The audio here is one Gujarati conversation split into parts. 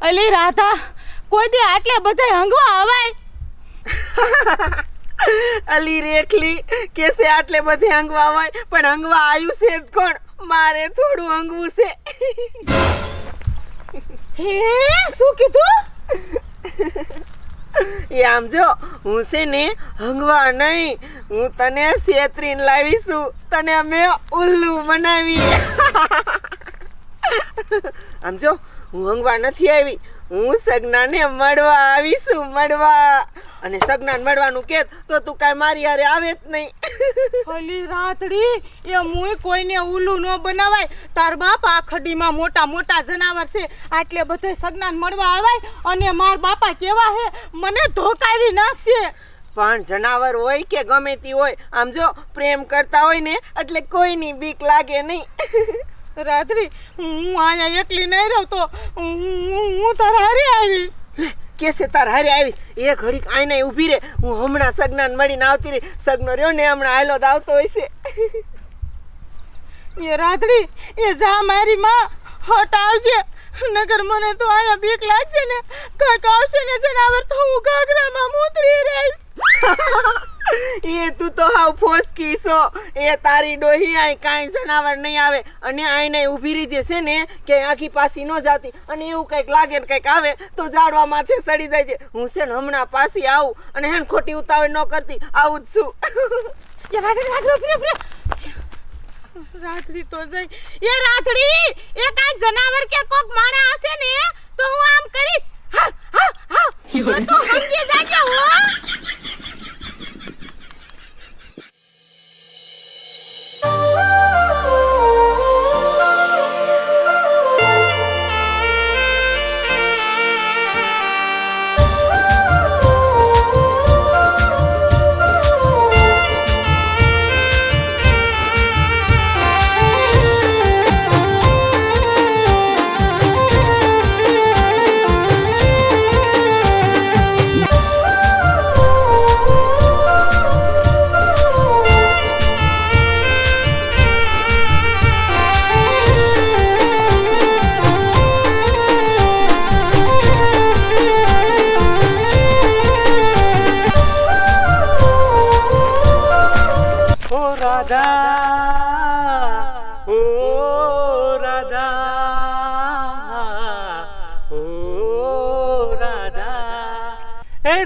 અલી રાધા, કોઈ દી આટલે બધા હંગવા આવાય? અલી રેખલી કેસે આટલે બધે હંગવા હોય, પણ હંગવા આવ્યું છે જ કોણ? મારે થોડું હંગવું છે. હે, શું કીધું? એ આમ જો, હું છે ને હંગવા નહીં, હું તને છેતરીને લાવીશું. તને અમે ઉલ્લુ બનાવી. આમ જો, હું હંગવા નથી આવી, હું સગનાને મળવા આવીશું. મળવા. અને સગનાને મળવાનું કે તો તું કાંઈ મારી હારે આવે જ નહીં. અલી રાતડી, એ મુય કોઈને ઉલ્લુ ન બનાવાય. તાર બાપ આ ખડીમાં મોટા મોટા જનાવર છે, આટલે બધે સગનાન મળવા આવાય. અને માર બાપા કેવા હે, મને ધોકાવી નાખશે. પણ જનાવર હોય કે ગમે તે હોય, આમ જો પ્રેમ કરતા હોય ને એટલે કોઈની બીક લાગે નહીં. રાત્રી, હું અહીંયા એકલી નહીં રહું તો હું તારા હારે આવીશ. કેસે તાર હારે આવીશ? એ ઘડીક આઈને ઊભી રે, હું હમણાં સગનાને મળીને આવતી રહી. સગનો રહ્યો ને હમણાં આયલો જ આવતો હોય છે. એ રાત્રી, એ જા મારી માં, હટ આવજે, નગર મને તો અહીંયા બીક લાગશે ને. કાંઈક આવશે ને જનાવર તો હું ઘાઘરામાં મૂતરી રહીશ. એ તું તો હાવ ફોસકી છો. એ તારી ડોહી આય કાંઈ જનાવર નહીં આવે. અને આઈને ઊભી રહી જશે ને કે આખી પાછી ન જાતી, અને એવું કંઈક લાગે ને કંઈક આવે તો ઝાડવા માથે સડી જાય છે. હું છે ને હમણાં પાછી આવું, અને હેન ખોટી ઉતાવળ ન કરતી, આવું જ છું. એ રાત્રી, રાત્રી તો જઈ. એ રાત્રી, એ કાંઈક જનાવર કે કોક માણા હશે ને તો હું આમ કરીશ. હા હા હા, તો સમજી જાજો હો.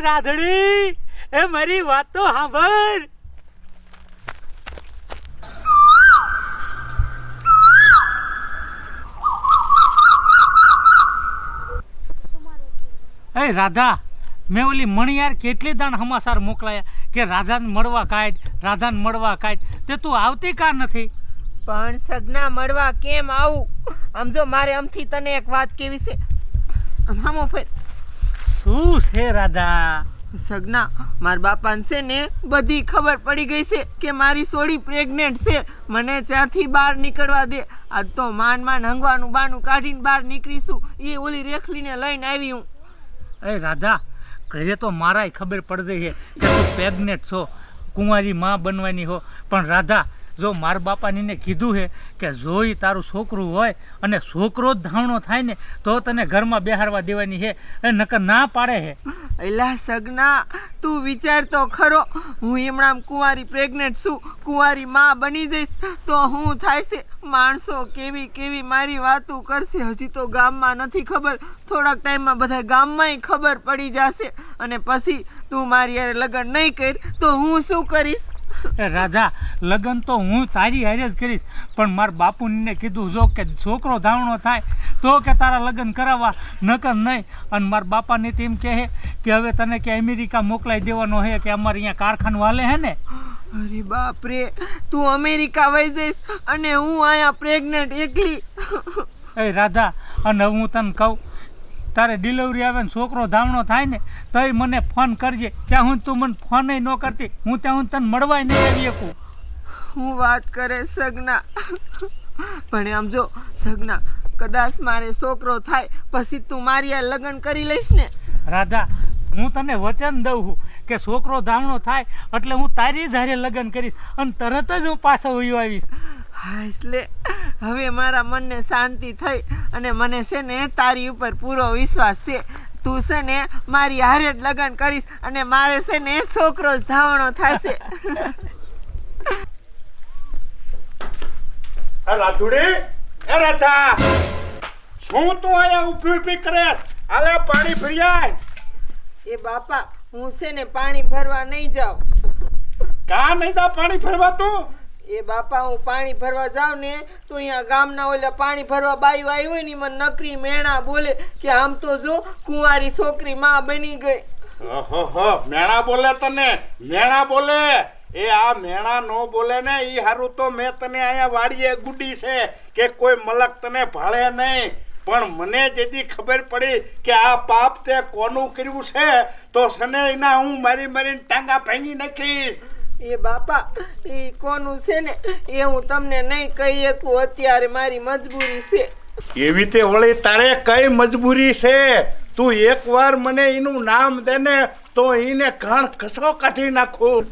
રાધડી, એ મારી વાત તો સાંભળ. એ રાધા, મેં ઓલી મણિયાર કેટલી દાણ સમાચાર મોકલાયા કે રાધાને મળવા કાઢ, રાધાને મળવા કાઢ. તે તું આવતી કા નથી? પણ સગના મળવા કેમ આવું? આમ જો, મારે આમથી તને એક વાત કેવી છે. આમો ફેર શું છે રાધા? સગના, મારા બાપાને છે ને બધી ખબર પડી ગઈ છે કે મારી સોડી પ્રેગ્નેન્ટ છે. મને ત્યાંથી બહાર નીકળવા દે. આજ તો માંડ હંગવાનું બાનું કાઢીને બહાર નીકળીશું. એ ઓલી રેખલીને લઈને આવી હું. એ રાધા, ઘરે તો મારાય ખબર પડી ગઈ છે કે તું પ્રેગ્નેન્ટ છો, કુંવારી માં બનવાની હો. પણ રાધા, જો મારા બાપાને કીધું છે કે જોઈ તારું છોકરું હોય અને છોકરો જ ધાવણો થાય ને તો તને ઘરમાં બેહારવા દેવાની છે. એ નકર ના પાડે છે. એલા સગના, તું વિચાર તો ખરો. હું હમણાં કુંવારી પ્રેગ્નેન્ટ છું, કુંવારી માં બની જઈશ તો હું થાય છે. માણસો કેવી કેવી મારી વાતો કરશે. હજી તો ગામમાં નથી ખબર, થોડાક ટાઈમમાં બધા ગામમાંય ખબર પડી જશે. અને પછી તું મારી હારે લગ્ન નહીં કર તો હું શું કરીશ? રાધા, લગ્ન તો હું તારી હારે જ કરીશ, પણ મારા બાપુને કીધું જો કે છોકરો ધાવણો થાય તો કે તારા લગ્ન કરાવવા, નકર નહીં. અને મારા બાપાને તો એમ કહે કે હવે તને કે અમેરિકા મોકલાઈ દેવાનો છે કે અમારે અહીંયા કારખાનું હાલે છે ને. અરે બાપ રે, તું અમેરિકા વહી જઈશ અને હું અહીંયા પ્રેગ્નેન્ટ એકલી. એ રાધા, અને હું તને કહું, તારે ડિલિવરી આવે ને છોકરો ધાવણો થાય ને તોય મને ફોન કરજે. ત્યાં હું તું મને ફોન ન કરતી, હું ત્યાં હું તને મળવાય નહીં આવી શકું. હું વાત કરે સગના. પણ આમ જો સગના, કદાચ મારે છોકરો થાય પછી તું મારી આ લગ્ન કરી લઈશ ને? રાધા, હું તને વચન દઉં છું કે છોકરો ધાવણો થાય એટલે હું તારી જ હારે લગ્ન કરીશ અને તરત જ હું પાછો વયો આવીશ. હા એટલે હવે મારા મનને શાંતિ થઈ અને મને છે ને તારી ઉપર પૂરો વિશ્વાસ છે. તું છે ને મારી હારે જ લગ્ન કરીશ અને મારે છે ને છોકરો જ ધાવણો થશે. રાધુડી, એ રાધા, શું તું અહીંયા ઊભી ઊભી કરે? આલે પાણી ભરી આય. એ બાપા, હું છે ને પાણી ભરવા નહીં જાઉં. કાં નહીં જા પાણી ભરવા તું? એ બાપા, હું પાણી ભરવા જાઉં ને તો અહીંયા ગામના ઓલા પાણી ભરવા બાઈ આવી હોય ને મને નકરી મેણા બોલે કે આમ તો જો કુંવારી છોકરી માં બની ગઈ. ઓહો, મેણા બોલે તને? મેણા બોલે? એ આ મેણા નો બોલે ને ઈ હારું તો મેં તને અહીંયા વાડીએ ગુડી છે કે કોઈ મલક તને ભાળે નહીં. પણ મને જેથી ખબર પડી કે આ પાપ તે કોનું કર્યું છે તો સને એના હું મારીને ટાંગા ભાંગી નાખીશ. એ બાપા, એ કોનું છે ને એ હું તમને નહીં કહી શકું. અત્યારે મારી મજબૂરી છે. એવી તે વળી તારે કઈ મજબૂરી છે? તું એકવાર મને એનું નામ દે ને તો એને ઘણ ઘસો કાઢી નાખું.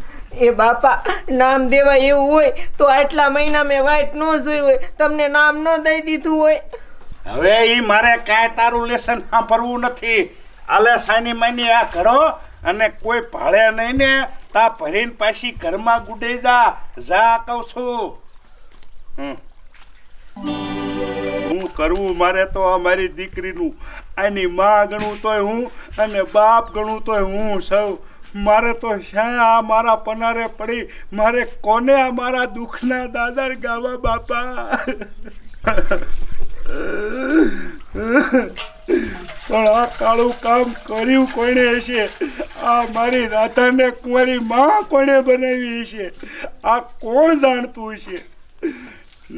એ બાપા, નામ દેવા એવું હોય તો આટલા મહિના મેં વાઈટ ન જોઈ હોય, તમને નામ ન દઈ દીધું હોય. હવે ઈ મારે કાંઈ તારું લેસન સાંભળવું નથી. આલે સાની માની આ કરો અને કોઈ ભાળે નહીં ને તા ભરીને પાછી ઘરમાં ગુડે જા કહું છું. શું કરવું મારે તો આ મારી દીકરીનું? આની માં ગણું તોય હું અને બાપ ગણું તોય હું સૌ. મારે તો શા આ મારા પનારે પડી મારે કોને આ મારા દુઃખના દાદર ગાવા બાપા? પણ આ કાળું કામ કર્યું કોણે હશે? આ મારી રાધાને કુંવારી માં કોણે બનાવી હશે? આ કોણ જાણતું હશે?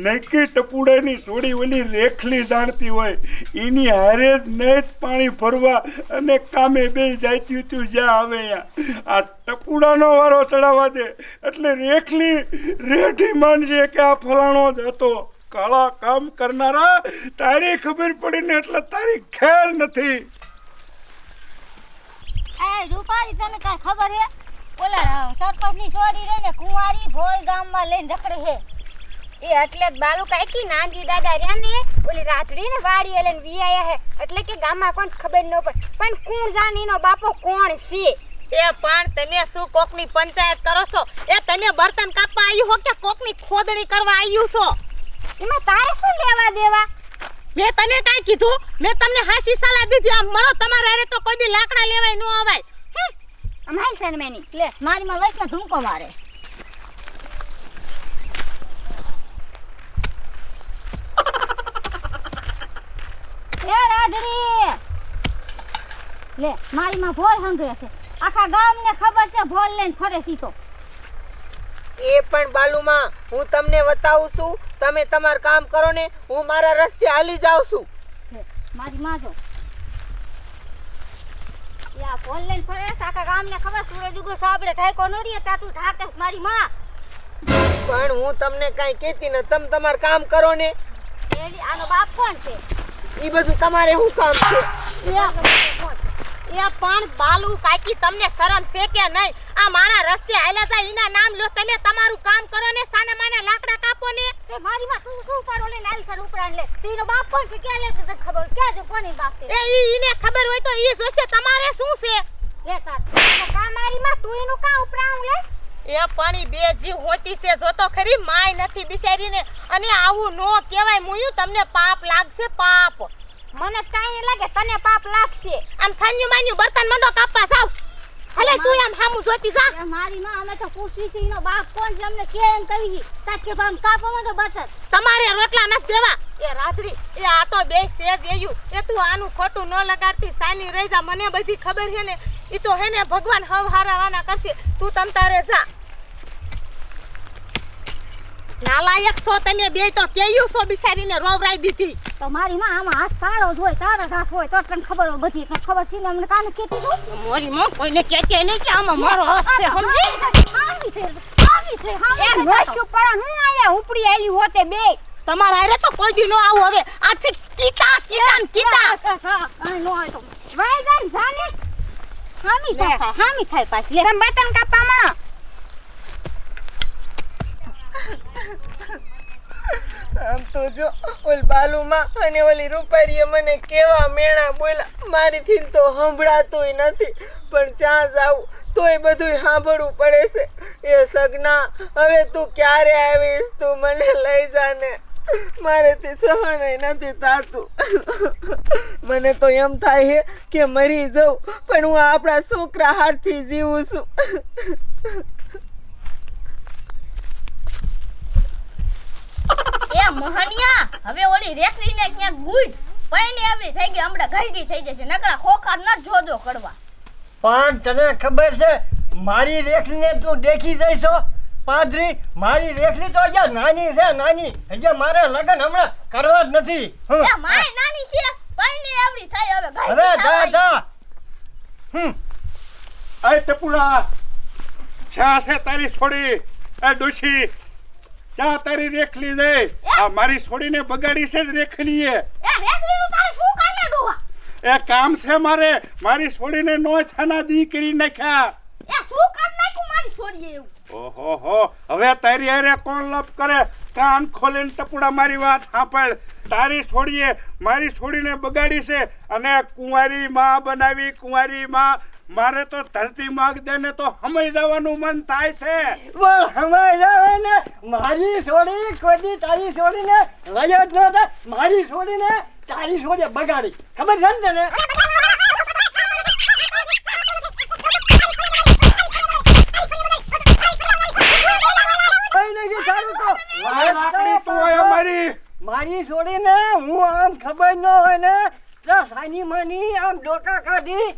નક્કી ટપુડાની થોડી ઓલી રેખલી જાણતી હોય એની હારે જ નહીં પાણી ભરવા અને કામે બે જાતી તું જ્યાં આવે ત્યાં. આ ટપુડાનો વારો ચડાવવા દે એટલે રેખલી રેઢી માનશે કે આ ફલાણો જ હતો. કાળા કામ કરનારા તારી ખબર પડી ને એટલે તારી ખેર નથી. એ રૂપારી, તને કાંઈ ખબર હે? ઓલા સરપંચની છોડી રે ને કુંવારી ભોય ગામમાં લઈને રખડે હે. એ એટલે જ બાલુ કાકી નાનજી દાદા રહ્યા ને ઓલી રાતડી ને વાડી લઈને વિયાયા હે એટલે કે ગામમાં કોઈ ખબર ન પડે. પણ કોણ જાણે એનો બાપો કોણ છે? એ પણ તમે શું કોકની પંચાયત કરો છો? એ તમે બર્તન કાપવા આવ્યું હો કે કોકની ખોદણી કરવા આવ્યું છો? એમાં તારે શું લેવા દેવા? મેં તને કાંઈ કીધું? મેં તમને હાસી સલાહ દીધી. આમ મરો તમારે હારે તો કોઈ દી લાકડા લેવાય ન આવાય. અમારી સનમેની લે મારી માં વૈષ્ણવ ધૂમકો મારે. એ રાધડી લે મારી માં ભોલ હંગે છે. આખા ગામને ખબર છે ભોલ લઈને ફરે છે. તો એ પણ બાલુમાં, હું તમને બતાવું છું. તમે તમારું કામ કરો ને, હું મારા રસ્તે હાલી જાઉં છું. મારી માં જો યા ભોલ લઈને ફરે છે. આખા ગામને ખબર સૂરજ ઉગો સાબડે ઠાકો નડીએ તાતું ઠાકે મારી માં. પણ હું તમને કાંઈ કહેતી ને, તમે તમારું કામ કરો ને. એલી આનો બાપ કોણ છે? એ બધું તમારે શું કામ છે? એ પણ બાલુ કાકી, તમને શરમ છે કે નહીં? આ માણા રસ્તે હાલ્યા જાય એના નામ લો તમે. તમારું કામ કરો ને, સાને માને લાકડા કાપો ને. તે મારી માં તું શું પાડો લઈને આવી સર ઉપરાન લે. તેનો બાપ કોણ છે? ક્યાં લે તને ખબર? ક્યાં જો કોની બાપ છે? એ ઈને ખબર હોય તો ઈ જોશે. તમારે શું છે? લે તાર કા મારી માં તું એનું કા ઉપરાન લે? એ પાણી બે જીવ હોતી છે જોતો ખરી. માય નથી બિચારીને. અને આવું નો કહેવાય. મુયું તમને પાપ લાગશે, પાપ. મને કાઈ લાગે તને પાપ લાગશે. આમ સાન્યુ માન્યુ બર્તન મંડો કાપવા જાવ. હલે તું આમ હામું જોતી જા. એ મારી માં અમે તો પૂછવી છે એનો બાપ કોણ છે અમને કેમ કહી તાકે બામ કાપો મંડો બર્તન. તમારે રોટલા નથી દેવા. એ રાત્રી એ આ તો બે સેજ એયું. એ તું આનું ખોટું ન લગાડતી. સાની રહી જા. મને બધી ખબર છે ને. ઈ તો હે ને ભગવાન હવ હારાવાના કરશે. તું તમ તારે જા. નાલાયક છો તમે બે તો કેયું છો બિચારીને રોવરાઈ દીધી. તો મારી માં આમાં હાથ તારો જ હોય તારો જ હાથ હોય તો તને ખબર હોય બધી. તને ખબર છે ને અમને કાને કેતી છું? મોરી માં કોઈને કહેતી નહીં કે આમાં મારો હાથ છે સમજી? આવી છે એ નોચું પડા હું આયા ઉપડી આલી હોતે બે. તમારા હારે તો કોઈ દી નો આવું. હવે આથી કીટા નો હોય તો વાય જાન જાને હામી થાય પાછી લે. તમે બટન કાપવા માં આમ તો જો ઓલ બાલુમાં અને ઓલી રૂપારીએ મને કેવા મેણા બોલ્યા, મારીથી તો સંભળાતુંય નથી, પણ જ્યાં જાઉં તોય બધું સાંભળવું પડે છે. એ સગના, હવે તું ક્યારે આવીશ? તું મને લઈ જાને, મારેથી સહન નથી થાતું. મને તો એમ થાય છે કે મરી જાઉં, પણ હું આપણા છોકરા હાથથી જીવું છું. એ મોહનિયા, હવે ઓલી રેખડીને ક્યાંક ગુડ પૈણી આવી થઈ ગઈ, હમણાં ઘરડી થઈ જશે, નકરા ખોખા ન જોદો કરવા. પણ તને ખબર છે મારી રેખડીને તું દેખી જઈશો પાદરી? મારી રેખડી તો અહીંયા નાની છે, નાની. હજી મારે લગ્ન હમણાં કરવા જ નથી. એ માય નાની છે, પૈણી આવડી થઈ, હવે હવે ઘરડી જા થવાય. જા. અરે ટપુડા, જ્યાં છે તારી છોડી? એ ડોશી, ક્યાં તારી રેખલી દે? આ મારી છોડીને બગાડી છે જ રેખલીએ. એ રેખડીનું તારે શું કામે ડોહા? એ કામ છે મારે, મારી છોડીને નો છાના દી કરી નાખ્યા. એ શું કામ નાખ્યું મારી છોડીએ એવું? ઓહો હો, હવે તારી હારે કોણ લપ કરે? કાન ખોલીને ટપુડા મારી વાત સાંભળ. તારી છોડીએ મારી છોડીને બગાડી છે અને કુંવારી માં બનાવી, કુંવારી માં. મારે તો ધરતી માગ દે ને તો સમય જવાનું મન થાય છે. પણ હમાય ને મારી છોડી કોઈ તારી છોડીને લઈ જ નતા. મારી છોડીને તારી છોડીએ બગાડી, ખબર છે ને તને? કઈ નથી તારું તો. આ લાકડી તો હોય અમારી. મારી છોડીને હું આમ ખબર ન હોય ને તો સાની માની આમ ડોકા કાઢી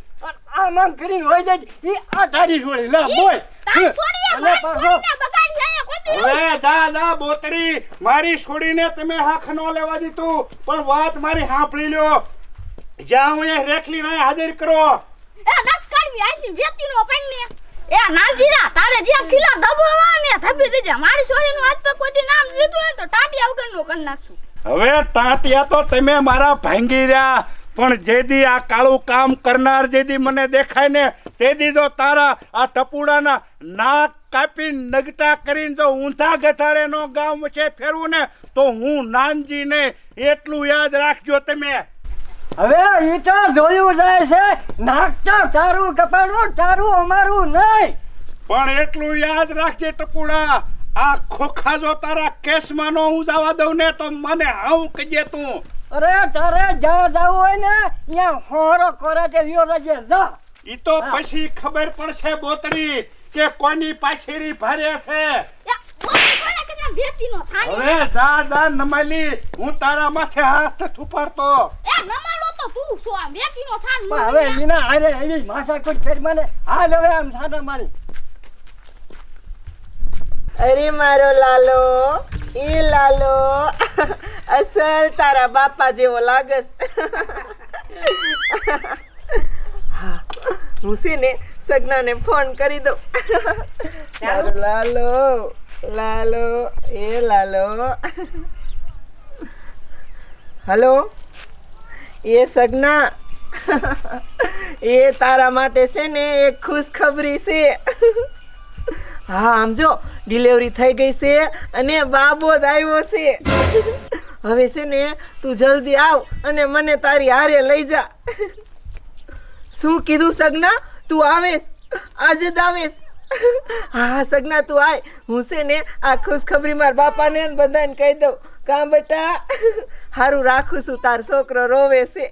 અને આમ કરી હોય જાય. ઈ આ તારી છોડી લા બોલ. તારી છોડીએ અને મારી પાછો છોડીને બગાડી છે, કોઈ દી હવે જા જા બોતડી, મારી છોડીને તમે હાથ ન લેવા દીધું, પણ વાત મારી સાંભળી લ્યો. જ્યાં હું એ રેખલીને હાજર કરો. એ દસ કાઢવી આટલી વ્યક્તિનો પૈણી. એ નાનજીરા, તારે જે ખીલા દબાવવા ને ધબી દેજે. મારી છોડીનું આજ પર કોઈ દી નામ લીધું હોય તો ટાટિયા વગરનું કરી નાખશું. હવે ટાંટિયા તો તમે મારા ભાંગી રહ્યા, પણ જેદી આ કાળું કામ કરનાર જેદી મને દેખાય ને તેદી જો તારા આ ટપુડાના નાક કાપી નગટા કરીને જો ઊંધા ગઠાડે નો ગામ વચ્ચે ફેરવું ને તો હું નાનજી ને એટલું યાદ રાખજો તમે. હવે ઈ તો જોયું જાય છે. નાક તો તારું કપાળું, તારું અમારું નહીં. પણ એટલું યાદ રાખજે ટપુડા, આ ખોખા જો તારા કેસમાં નો હું જવા દઉં ને તો મને હાઉ કહીએ તું. અરે તારે જ્યાં જવું હોય ને ત્યાં હોરો કરે તે વિયો રહેજે, જા. ઈ તો પછી ખબર પડશે બોતડી કે કોની પાછેરી ભારે છે. એ કોઈ કોને કે વ્યક્તિનો થાની. હવે જા જા નમાલી, હું તારા માથે હાથ થુપારતો. એ નમાલો તો તું શું આ વ્યક્તિનો થાન પણ હવે એના આરે એની માથાકૂટ કરી મને હાલ હવે આમ સાદા મારી. અરે મારો લાલો, એ લાલો અસલ તારા બાપા જેવો લાગસ. હા, હું છે ને સગનાને ફોન કરી દઉં. મારો લાલો, લાલો, એ લાલો. હલો, એ સગના, એ તારા માટે છે ને એક ખુશખબરી છે. હા, આમ જો ડિલિવરી થઈ ગઈ છે અને બાબો જ આવ્યો છે. હવે છે ને તું જલ્દી આવ અને મને તારી હારે લઈ જા. શું કીધું સગના? તું આવેશ? આજે જ આવેશ? હા સગના તું આય. હું છે ને આ ખુશખબરી મારા બાપાને ને બધાને કહી દઉં. કાં બેટા, હારું રાખું છું, તાર છોકરો રોવે છે.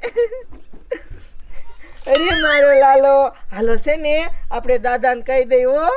અરે મારો લાલો, હાલો છે ને આપણે દાદાને કહી દઈએ હો.